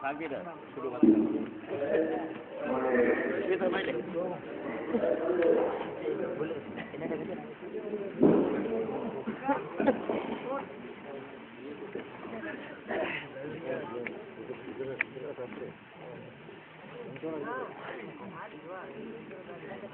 Kaget dah, suruh masuk. Kita main deh. Boleh. Ini ada kerja. Assalamualaikum warahmatullahi wabarakatuh.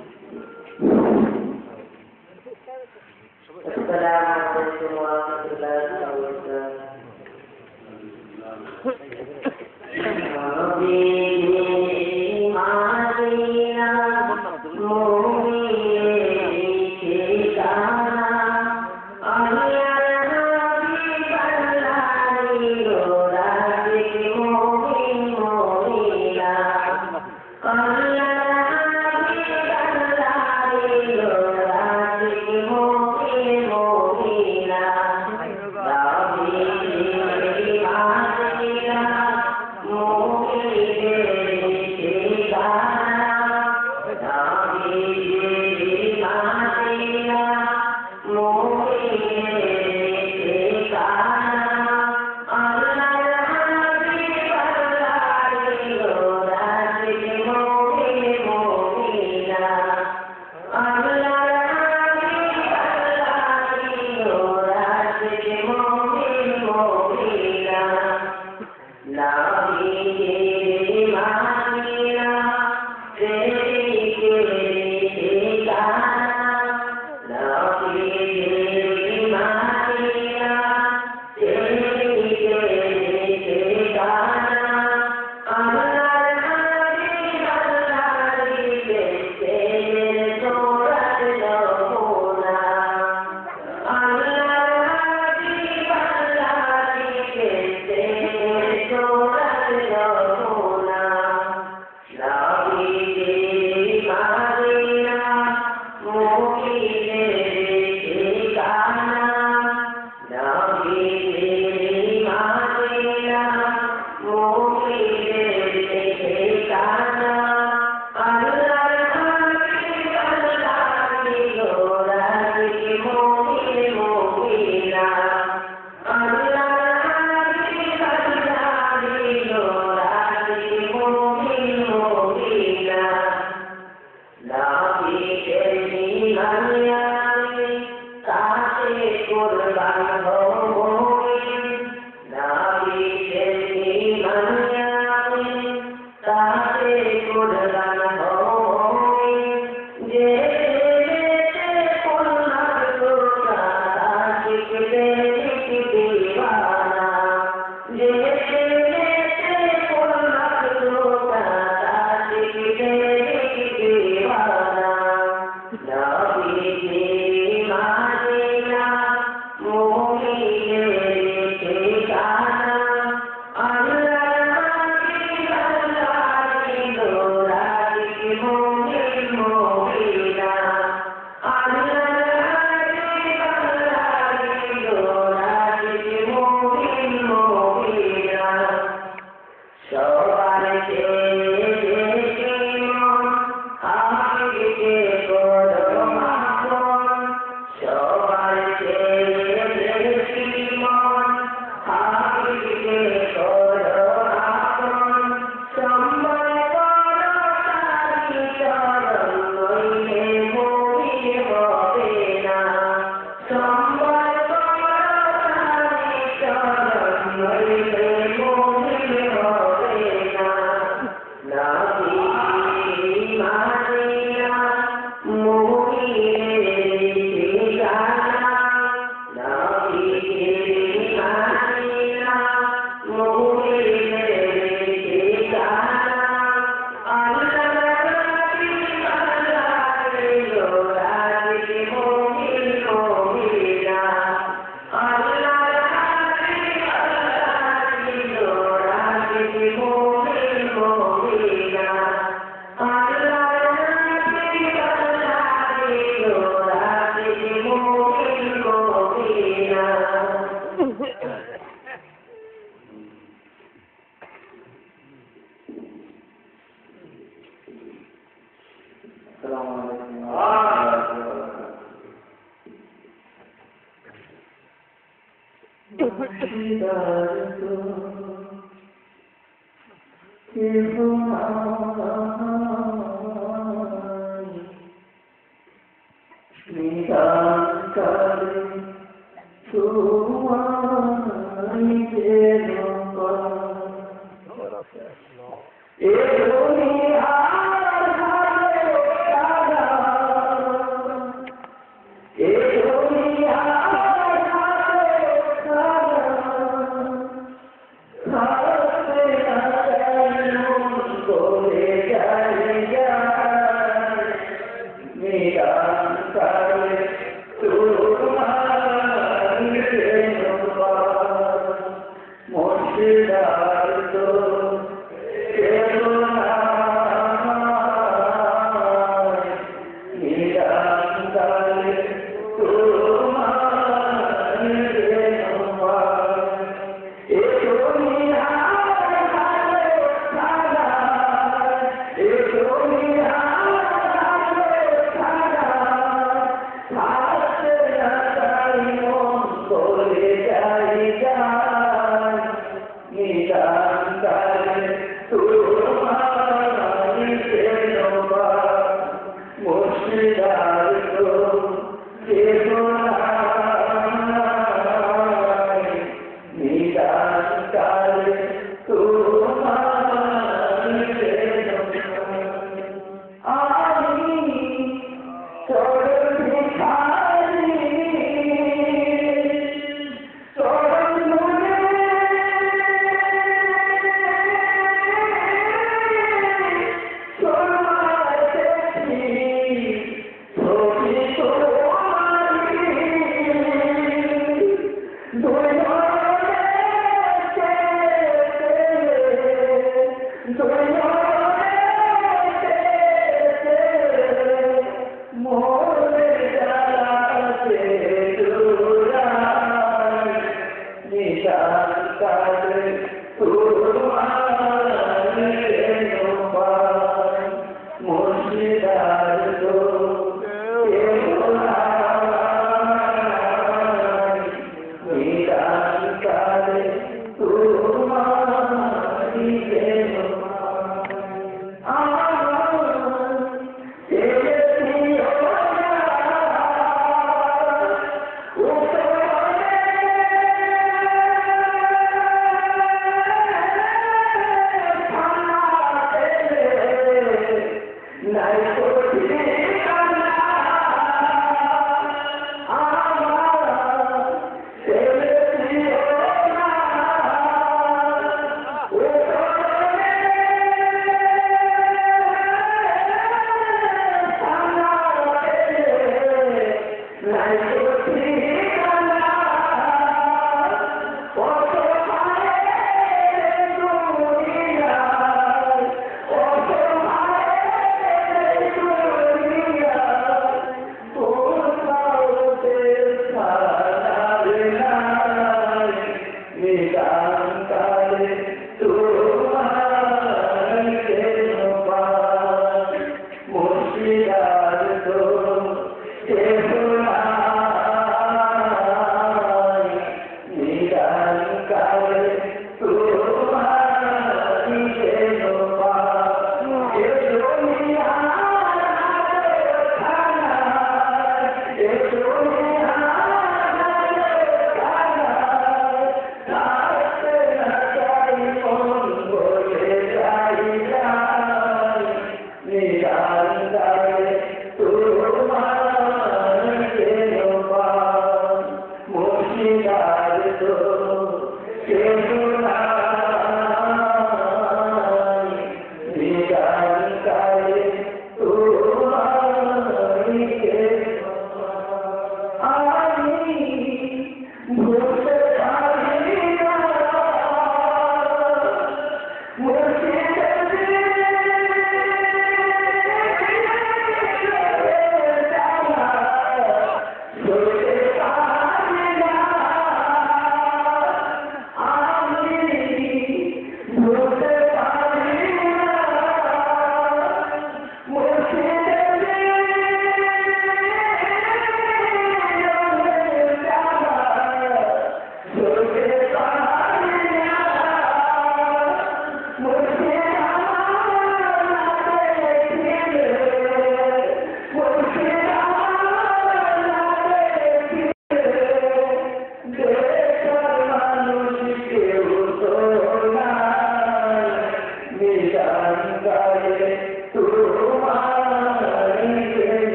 Muchas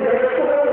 Thank you.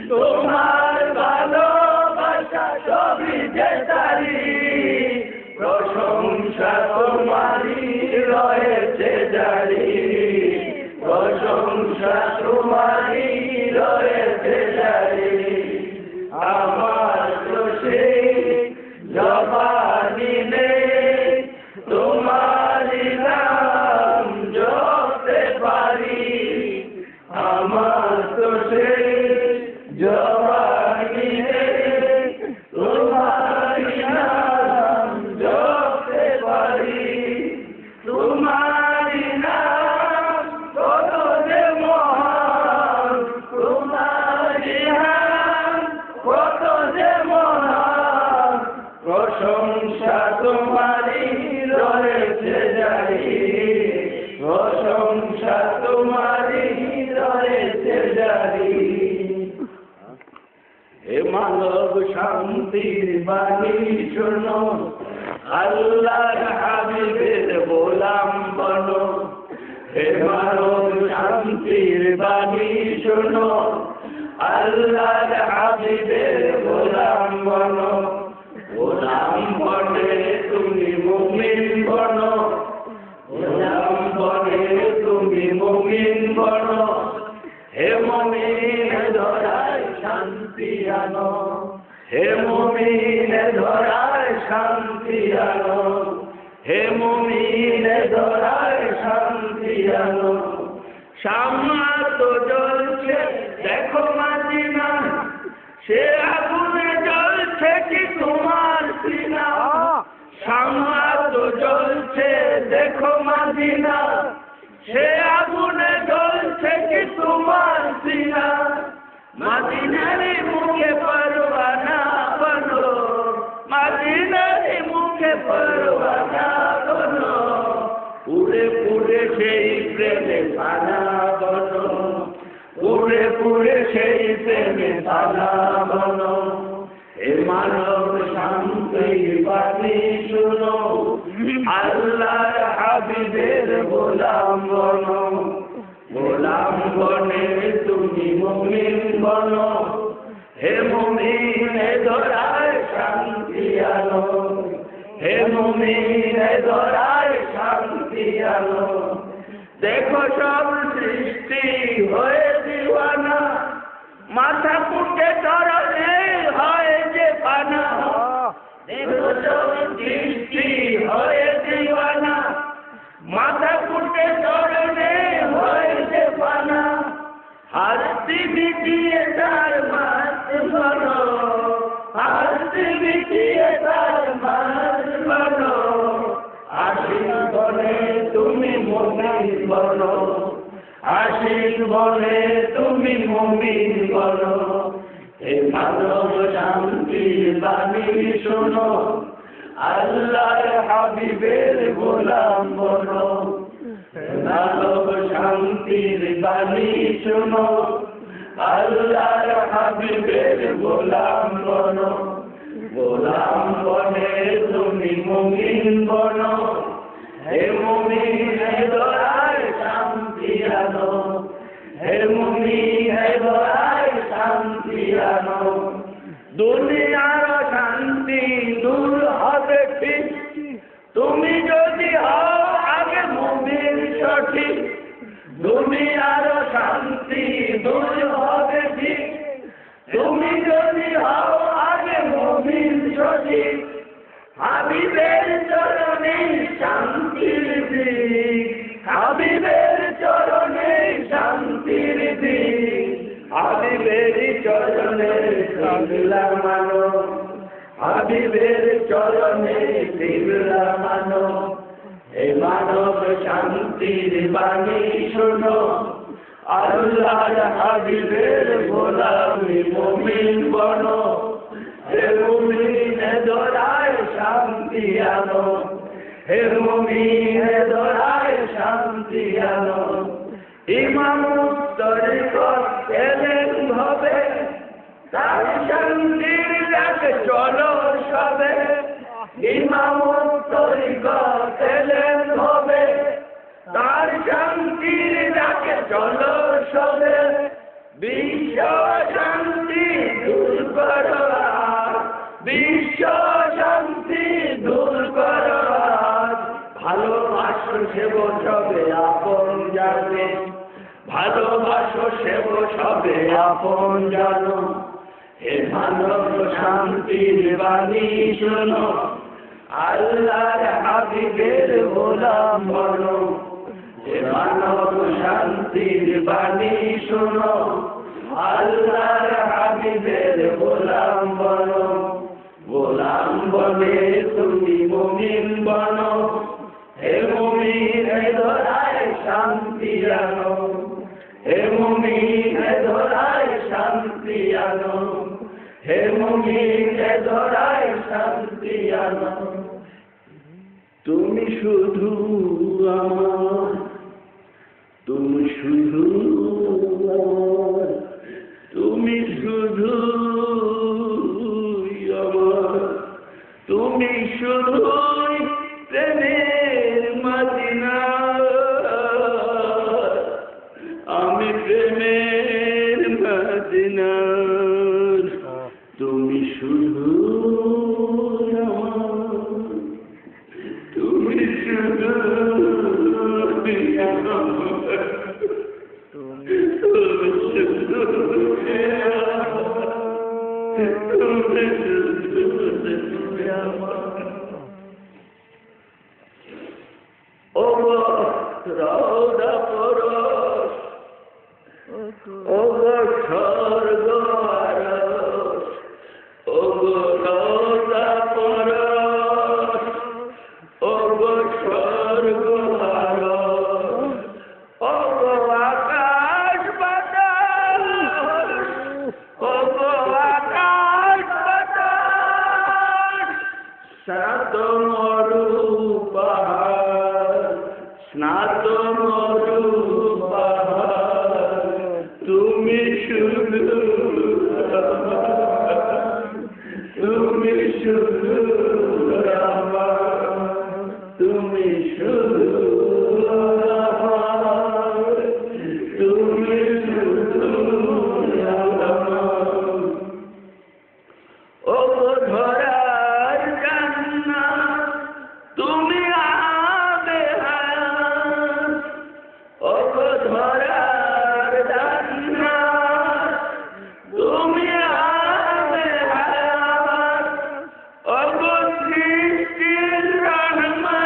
তোমার ভালোবাসা সবই যে তোমারি রয়েছে জারি, প্রশংসা তোমারি রয়েছে জারি। আমার তো সেই জবানি নেই, তোমারি নাম জপতে পারি। আমার তো সেই জবানি নেই, তোমারি নাম জপতে পারি। তোমারি নাম কত যে মহান, তোমারি নাম কত যে মহান, প্রশংসা তোমারি রয়েছে জারি, প্রশংসা তোমারি রয়েছে জারি। হে মানব শান্তির বাণী শোনো, আল্লাহর হাবিবের গোলাম বনো। হে মানব শান্তির বাণী শোনো, আল্লাহর হাবিবের গোলাম বনো। গোলাম বনে তুমি মুমিন বনো, গোলাম বনে তুমি মুমিন বনো। হে মুমিন ধরায় শান্তি আনো, হে মুমিন ধরায় শান্তি আনো, হে মুমিন ধরায় শান্তি আনো। শামা তো জ্বলছে দেখো মদিনা, সে আগুনে জ্বলছে কি তোমার সিনা। শামা তো জ্বলছে দেখো মদিনা, সে আগুনে জ্বলছে কি তোমার সিনা। মদিনারে মুখে পরওয়ানা বনো, মদিনারে মুখে পরওয়ানা বনো। পুরে পুরে সেই প্রেমে সানা বনো, পুরে পুরে সেই প্রেমে সানা বনো। হে মানব শান্তির বাণী শুনো, আল্লাহর হাবিবের গোলাম বনো। গোলাম বনে তুমি মুমিন বনো, হে মুমিন ধরায় শান্তি আনো, হে মুমিন ধরায় শান্তি আনো। দেখো সব সৃষ্টি হয়ে দিওয়ানা, মাথা কুটে চরণে হয় যে পানা। দেখো সব সৃষ্টি হয়ে দিওয়ানা, মাথা কুটে চরণে হয় যে পানা। হাসতি বিটিয়ে তার মাত বনো, হাসতি বিটিয়ে তার মাত বনো। আশিক বনে তুমি মুমিন বনো, আশিক বনে তুমি মুমিন বনো। হে মানব শান্তির বাণী শোনো, আল্লাহর হাবিবের গোলাম বনো। হে মানব শান্তির বাণী শোনো, আল্লাহর হাবিবের গোলাম বনো। গোলাম বনে তুমি মুমিন বনো, হে মুমিন ধরায় শান্তি আনো, হে মুমিন ধরায় শান্তি আনো। দুনিয়ার শান্তি দূর হবে ঠিক, তুমি যদি হও আগে মুমিন সঠিক। দুনিয়ার শান্তি দূর হবে ঠিক, তুমি যদি হও আগে মুমিন সঠিক। হাবিবের চরণে শান্তির দিক, হাবিবের চরণে শান্তির দিক। হাবিবের চরণে কিবলা মানো, হাবিবের চরণে কিবলা মানো। হে মানব শান্তির বাণী শোনো, আল্লাহর হাবিবের গোলামি মুমিন বনো। হে মুমিন ধরায় শান্তি আনো, হে মুমিন ধরায় শান্তি আনো। ইমাম তরিকত এলেন হবে, তার শান্তির ডাকে চলো সবে। ইমাম তরিকত এলেন হবে, তার শান্তির ডাকে চলো সবে। বিশ্ব শান্তি দূর করো, বিশ্ব শান্তি দূর করো। সেব সবে আপন জানে, ভালোবাসো সেব সবে আপন জানো। হে মানব শান্তির বাণী শোনো, আল্লাহর হাবিবের গোলাম বনো। হে মানব শান্তির বাণী শোনো, আল্লাহর হাবিবের গোলাম বনো। গোলাম বনে তুমি মুমিন বনো, হে মুমিন ধরায় শান্তি আনো। হে মুমিন ধরায় শান্তি আনো, হে মুমিন ধরায় শান্তি আনো। তুমি শুধু আমার, তুমি শুধু আমার, তুমি শুধু আমার, তুমি শুধুই প্রেমের মদিনা, আমি প্রেমের মদিনা। তুমি শুধু আমার, তুমি শুধু ও রওদা পরশ, ও স্বর্গ আরশ, ও রওদা পরশ, ও স্বর্গ আরশ, ও আকাশ বাতাস, ও আকাশ বাতাস, স্নাত মরু পাহাড়, স্নাত মরু পাহাড়, তুমি শুধু আমার, তুমি শুধু আমার, তুমি শুধু আমার, তুমি শুধু আমার। ও ধরার জান্নাত তুমি আবে হায়াত, ও ধরার জান্নাত তুমি আবে হায়াত, ও সৃষ্টির রহমান,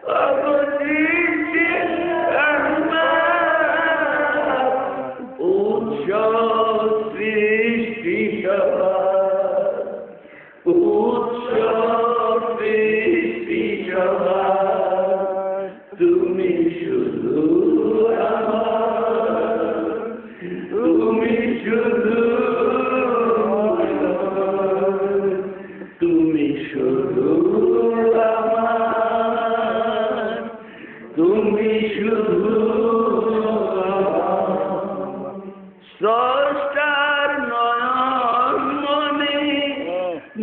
ও সৃষ্টির রহমান। উৎস সৃষ্টি সবার, উৎস সৃষ্টি সবার, তুমি শুধু আমার, তুমি শুধু আমার, তুমি শুধু আমার, তুমি শুধু আমার। স্রষ্টার নয়ন মনে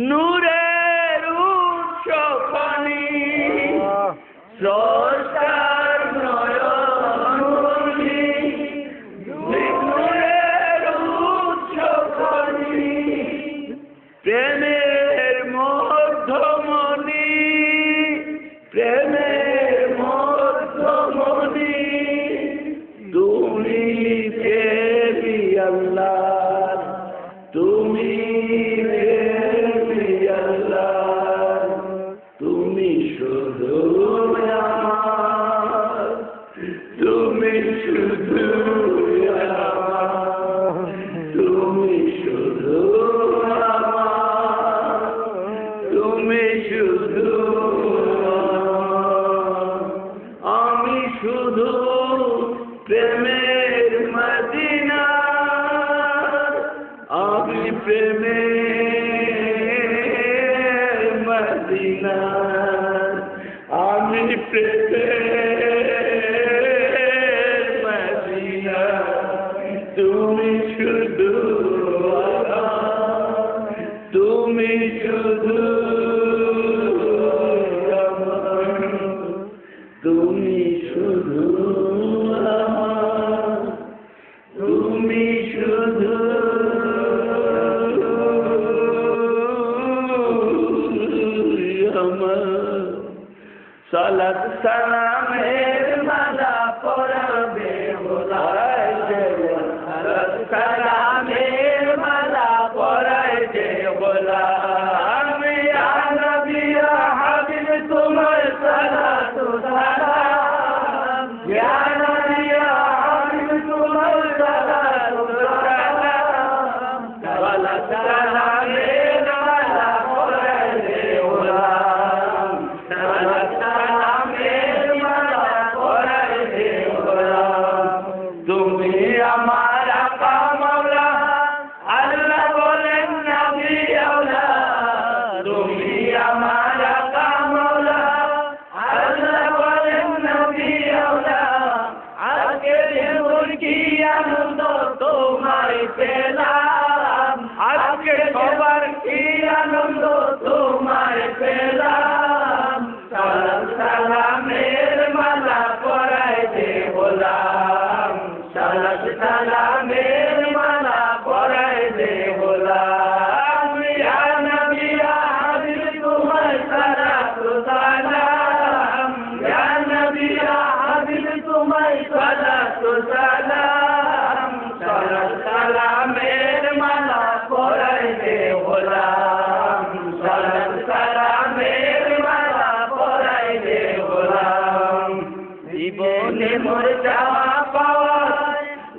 নূরের উৎস পানি, স্রষ্টার নয়ন মনে নূরের উৎস পানি, প্রেমের মধ্যমণি, প্রেমের মধ্যমণি, তুমি প্রেমী আল্লাহ, তুমি প্রেমী আল্লাহ, তুমি শুধু আমার, তুমি শুধু আমার, তুমি শুধু আমার, তুমি শুধু আমার। আমি শুধু প্রেমের মদিনা, আমি প্রেমের মদিনা, আমি প্রেমের মদিনা। তুমি শুধু আমার, তুমি শুধু আমার, তুমি শুধু আমার, তুমি শুধু আমার। সালামের মালা পরাই দে গোলাম সালাত সালামের মালা পরাই দে গোলাম তুমি আমার আকা মাওলা আল্লাহ বলেন নবী আওলা তুমি আমার আকা মাওলা আল্লাহ বলেন নবী আওলা আজকে মোর কি আনন্দ তোমায় পেলাম আজকে সবার কি আনন্দ তোমায় পেলাম সালাম সালামের মালা পরাই দে গোলাম সালাত সালামের মালা পরাই দে গোলাম ইয়া নবী ইয়া হাবিব তোমায় সালাত সালাম ইয়া নবী ইয়া হাবিব তোমায় সালাত সালাম সালাত সালামের মালা পরাই দে গোলাম সালাত সালামের মালা পরাই দে গোলাম জীবনে মোর চাওয়া পাওয়া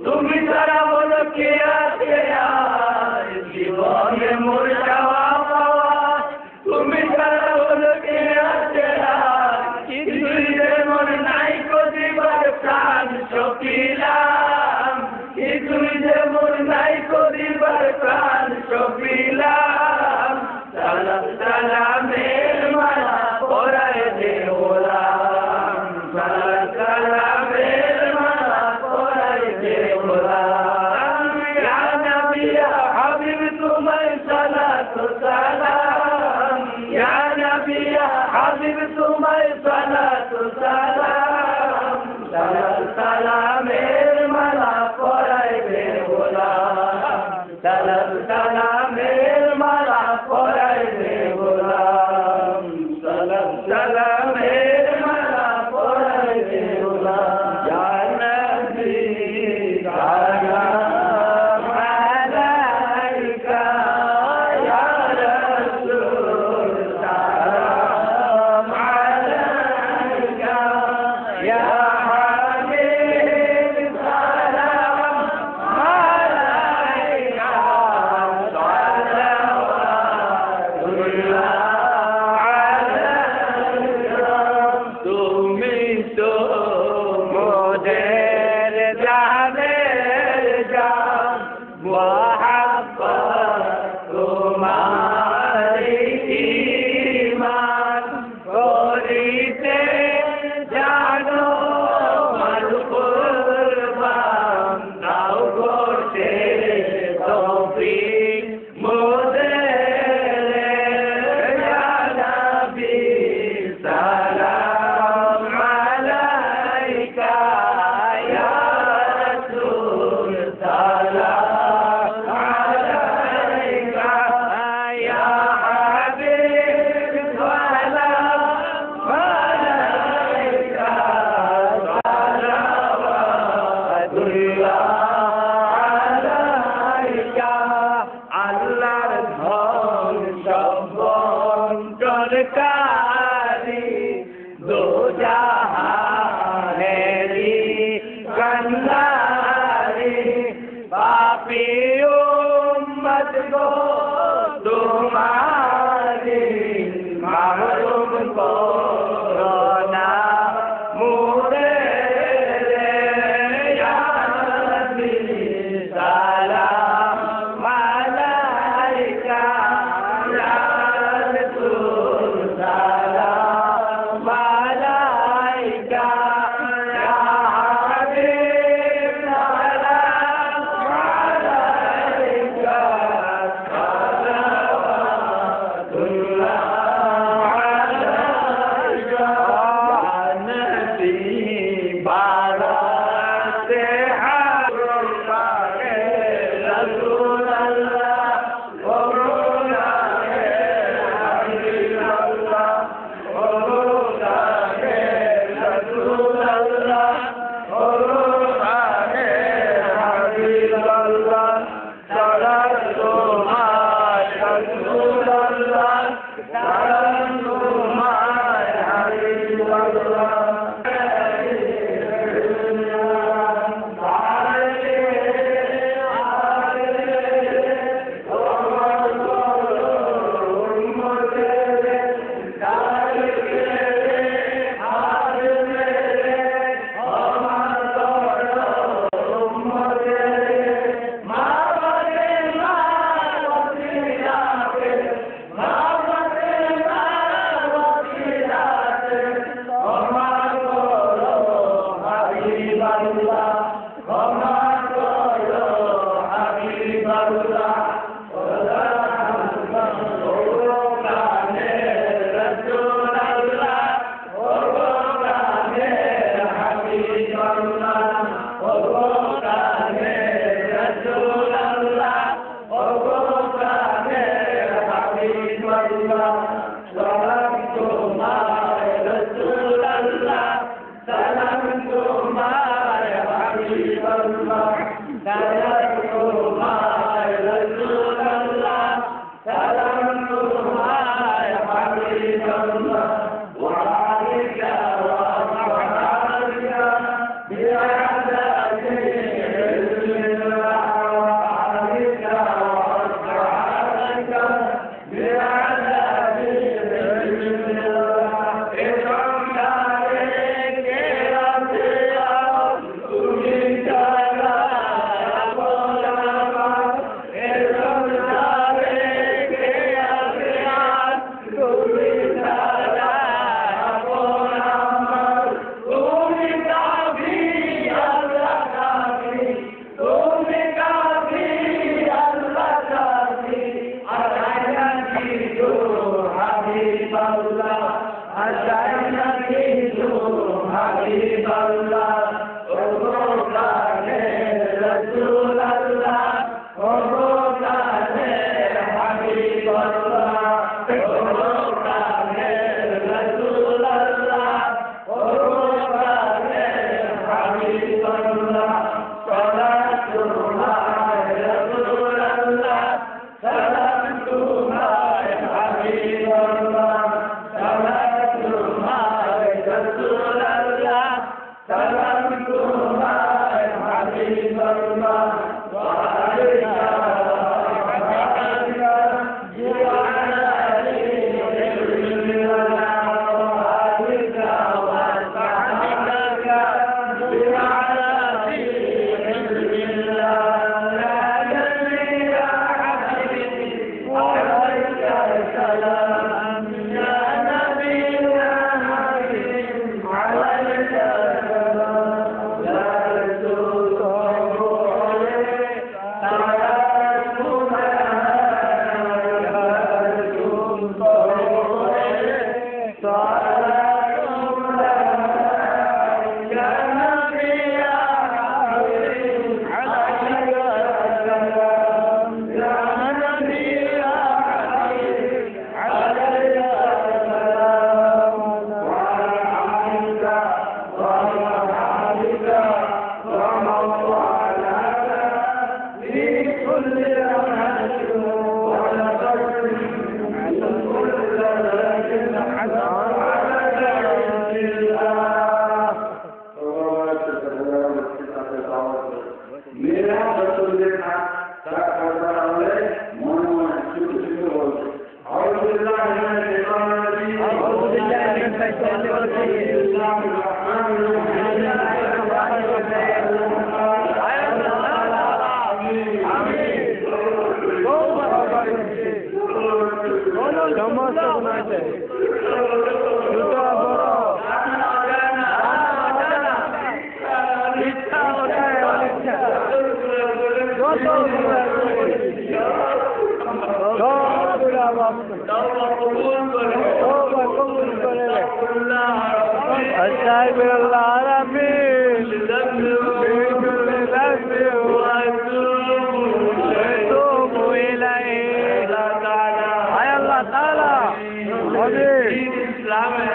তুমি ছাড়া বলো কে আছে আর জীবনে মোর চাওয়া পাওয়া তুমি ছাড়া বলো কে আছে আর কিছুই যে মোর নাই কদিবার প্রাণ সপিলাম কিছুই যে মোর নাই কদিবার প্রাণ সপিলাম সালাম সালামের মালা পরাই দে গোলাম সালাম সালামের মালা পরাই দে গোলাম ইয়া নবী ইয়া হাবিব তোমায় সালাত সালাম ইয়া নবী ইয়া হাবিব তোমায় সালাত সালাম সালাম সালামের মালা পরাই দে গোলাম সালাম সালামের মালা পরাই দে গোলাম সালাম সালামের মালা পরাই দে গোলাম ইয়া নবী সালাম আলাইকা ইয়া রাসূল সালাম আলাইকা ইয়া হাবিব সালাম আলাইকা সালাওয়াতুল্লাহ আলাইকা তুমি তো মোদের জানের জান মুহাব্বত তোমারি ঈমান করিতে জানো মাল কুরবান দাও করতে তৌফিক মোদের ইয়া নবী সালাম আলাইকা ইয়া রাসূল সালাম আলাইকা ইয়া হাবিব সালাম আলাইকা সালাওয়াতুল্লাহ আলাইকা আল্লাহর ধন সম্পদ দরকারি দো জাহানেরি কন্দারি পাপী উম্মত গো তোমারি মাহরুম করোনা মুরে ইয়া নবী সালাম আলাইকা ইয়া রাসূল সালাম আলাইকা ইয়া হাবিব সালাম আলাইকা সালাওয়াতুল্লাহ সমস্ত গুনাহ আছে ছোট বড় ইচ্ছা ওটাই অনিচ্ছা যত গুনাহ তওবা কবুল করে আস্তাগফিরুল্লাহ রাব্বি وأتوب إليه আয় আল্লাহ তাআলা আমাদের ইসলামে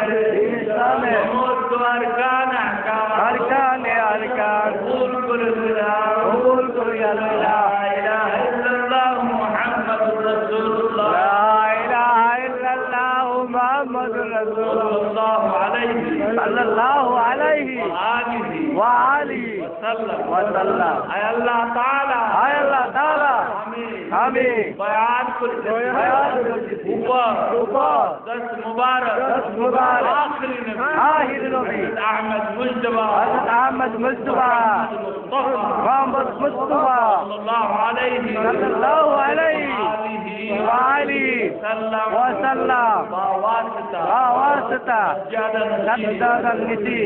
আরকানে আরকান কবুল করে আল্লাহ লা ইলাহা ইল্লাল্লাহ মুহাম্মাদুর রাসূলুল্লাহ লা ইলাহা ইল্লাল্লাহ মুহাম্মাদুর রাসূলুল্লাহ সাল্লাল্লাহু আলাইহি ওয়া আলিহি ওয়া সাল্লাম আয় আল্লাহ তাআলা আমি বয়ান করতে উপর দস মুবারক আখির নবী আহমদ মুজতবা মোহাম্মদ মুস্তাফা সাল্লাল্লাহু আলাইহি ওয়া আলিহি ওয়া সাল্লাম ওয়াসিতা জাদান নিতি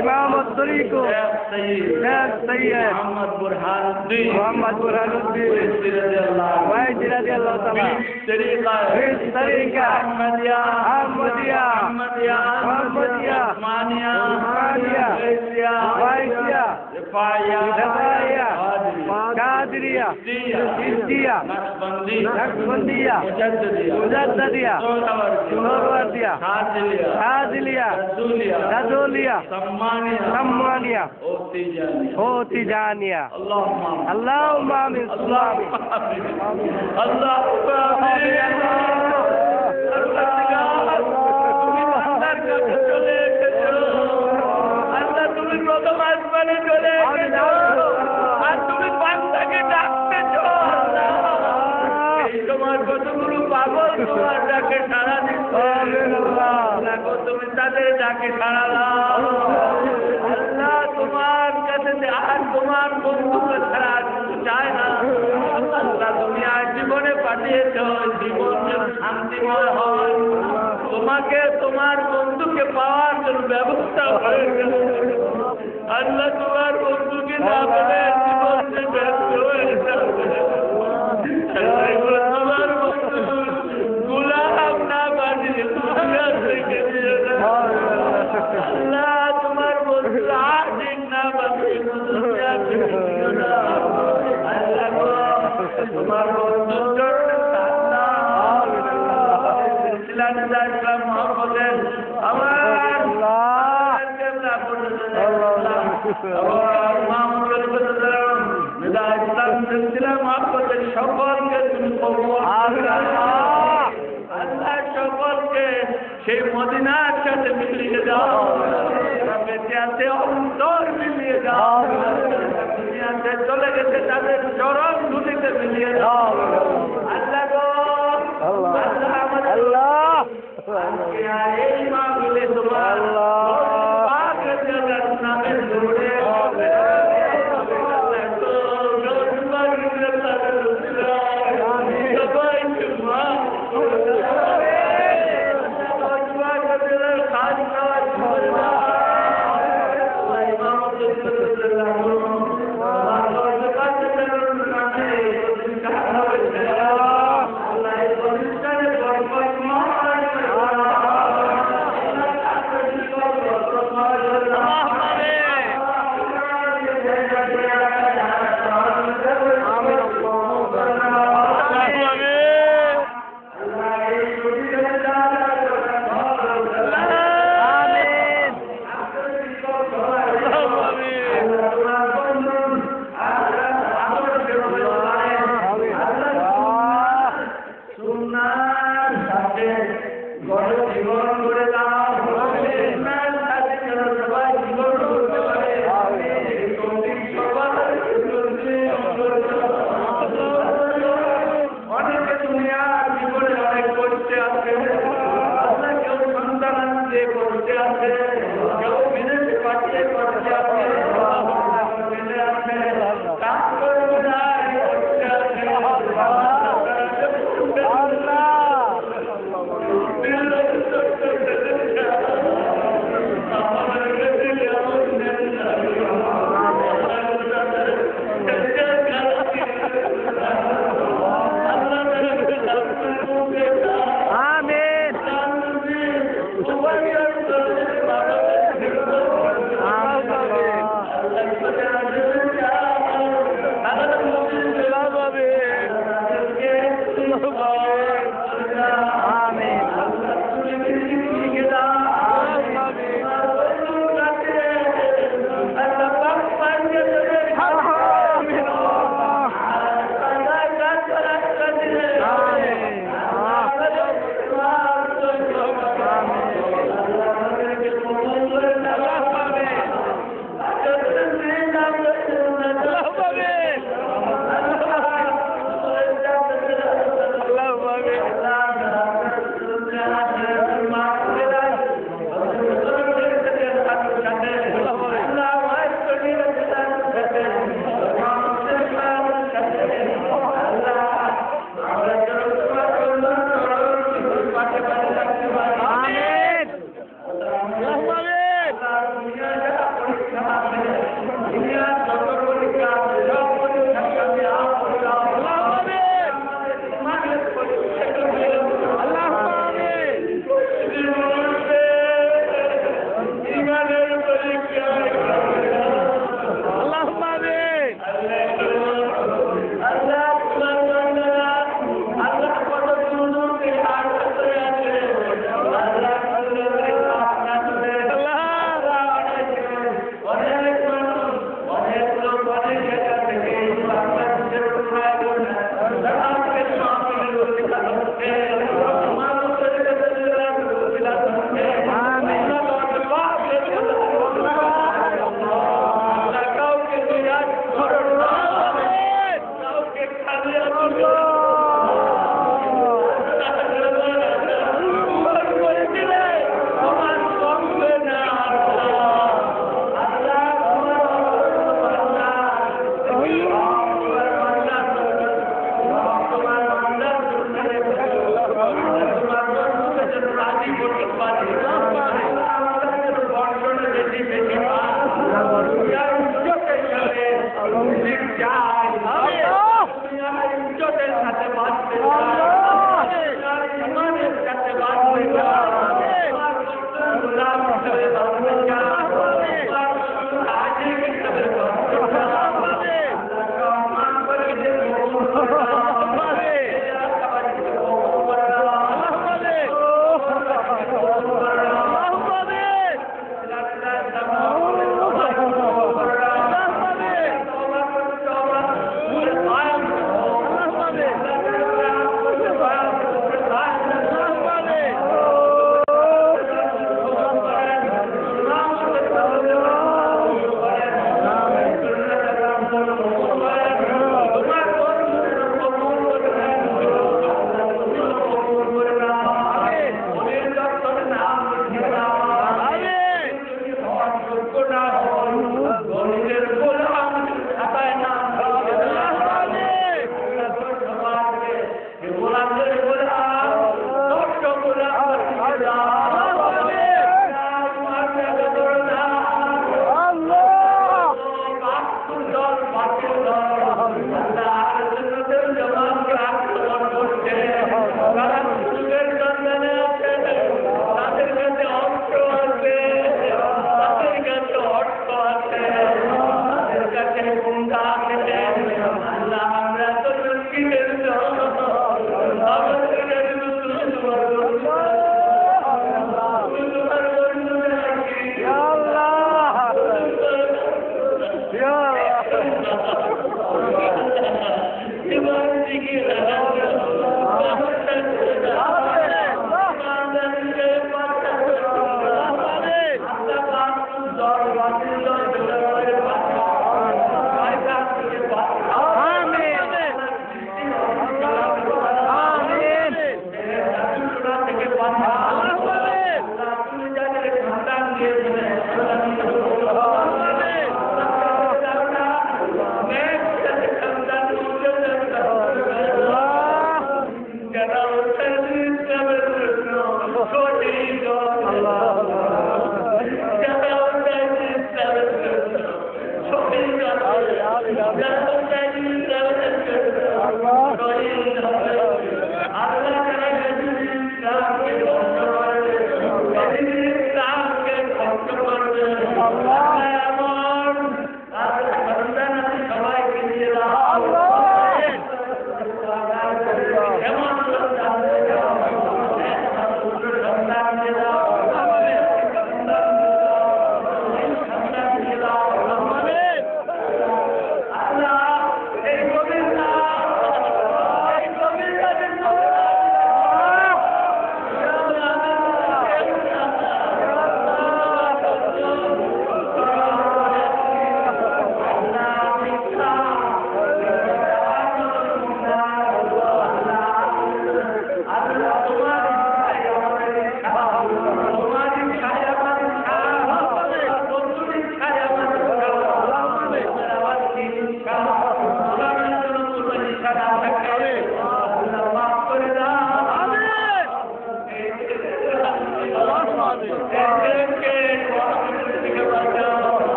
ইমাম তরিক শেখ সৈয়দ মোহাম্মদ বুরহানুদ্দিন ওয়াইজি রাদিয়াল্লাহু তাআলা ইস তরিকা আহমদিয়া উসমানিয়া ওয়াইজিয়া রিফাইয়া কাদরিয়া ইসদিয়া নকশবন্দিয়া মুজাদ্দিয়া সোহরওয়ার্দিয়া হাদিলিয়া রাজুলিয়া সম্মানিয়া ও তিজানিয়া আল্লাহুম্মা আমিন তুমি প্রথম আসমানে চলে আর তুমি বান্দাকে ডাকতেছো তোমার কতগুলো পাগল তোমার ডাকে সাড়া দিচ্ছে তুমি তাদের ডাকে সাড়া দাও আল্লাহ তোমার কাছে আর তোমার বন্ধুকে ছাড়া কিছু চায় না আল্লাহ তুমি আর জীবনে পাঠিয়েছ জীবন যেন শান্তিময় হয় তোমাকে তোমার বন্ধুকে পাওয়ার জন্য ব্যবস্থা হয়ে গেল আল্লাহ তোমার বন্ধুকে না পেলে জীবন যে ব্যস্ত হয়ে যাবে তোমার বন্ধু গুলাম না বানিয়ে দুনিয়া থেকে দিয়ে আল্লাহ তোমার বন্ধু আশিক না বানিয়ে দুনিয়া থেকে দিয়ে আল্লাহ তোমার বন্ধুর জন্য ইসলাম মোহাম্মদের আমার সকলকে তুমি আল্লাহ সকলকে সেই মদিনার সাথে মিলিয়ে দাও বেঁচে আছে অন্তর মিলিয়ে দাও দুনিয়াতে চলে গেছে তাদের চরম ধুলিতে মিলিয়ে দাও আল্লাহ গো আল্লাহ এই মা মিলে তোমার নামে জোড়ে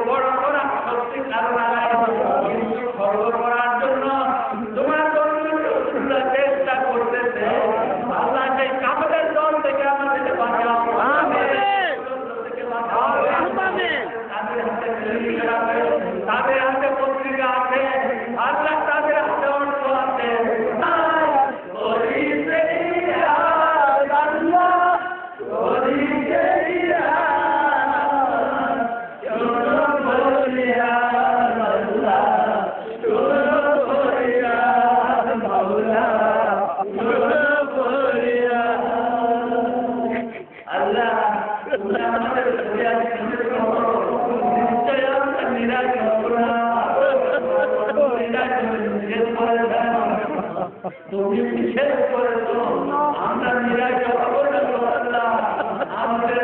বড় করা সত্যি কারণ খর্ব করার জন্য তোমার বন্ধুরা চেষ্টা করতেছে। আল্লাহ সেই কাপড়ের দল থেকে আমাদেরকে বাঁচাও। তাদের হাতে পত্রিকা আছে, আল্লাহ তাদের হাতে অর্থ আছে। তুমি নিষেধ করেছো, আমরা নিরাশ হবো না। আল্লাহ আমাদের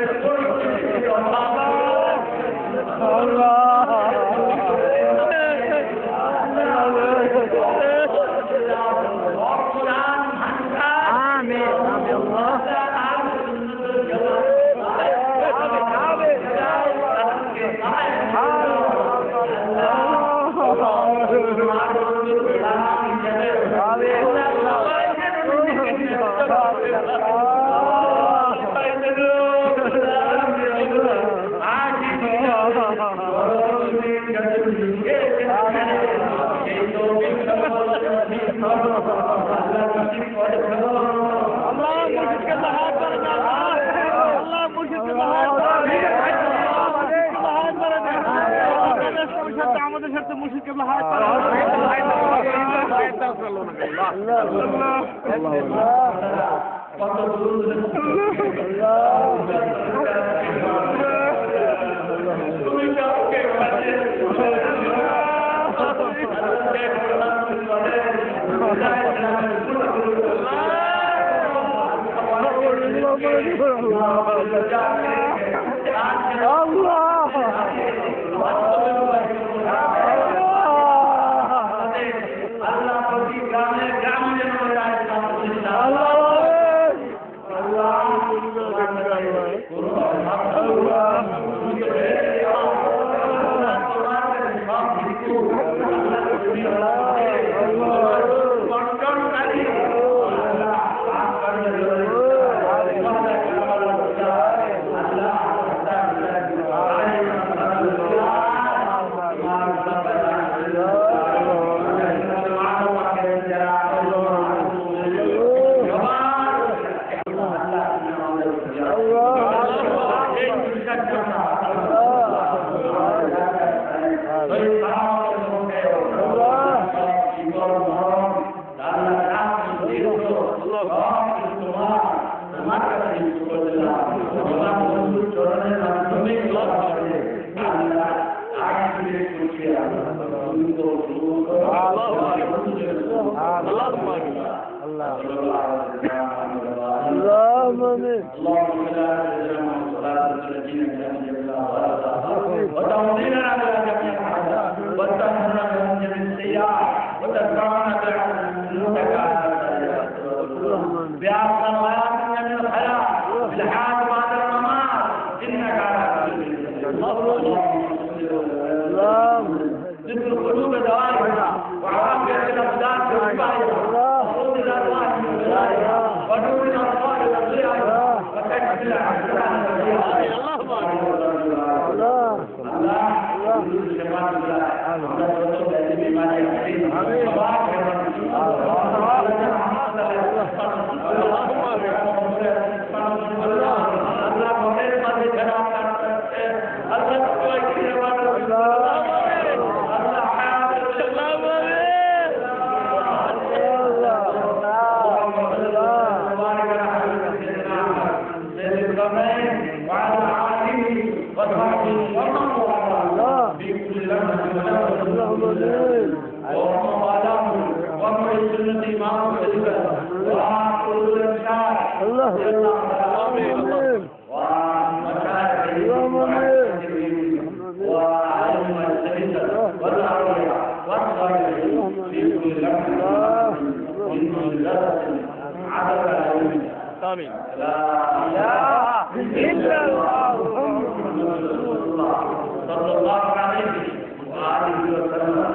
আমাদের সাথে মুশরিককে হাত آمين. لا إله إلا الله محمد رسول الله সাল্লাল্লাহু আলাইহি ওয়া আলিহি ওয়া সাল্লাম।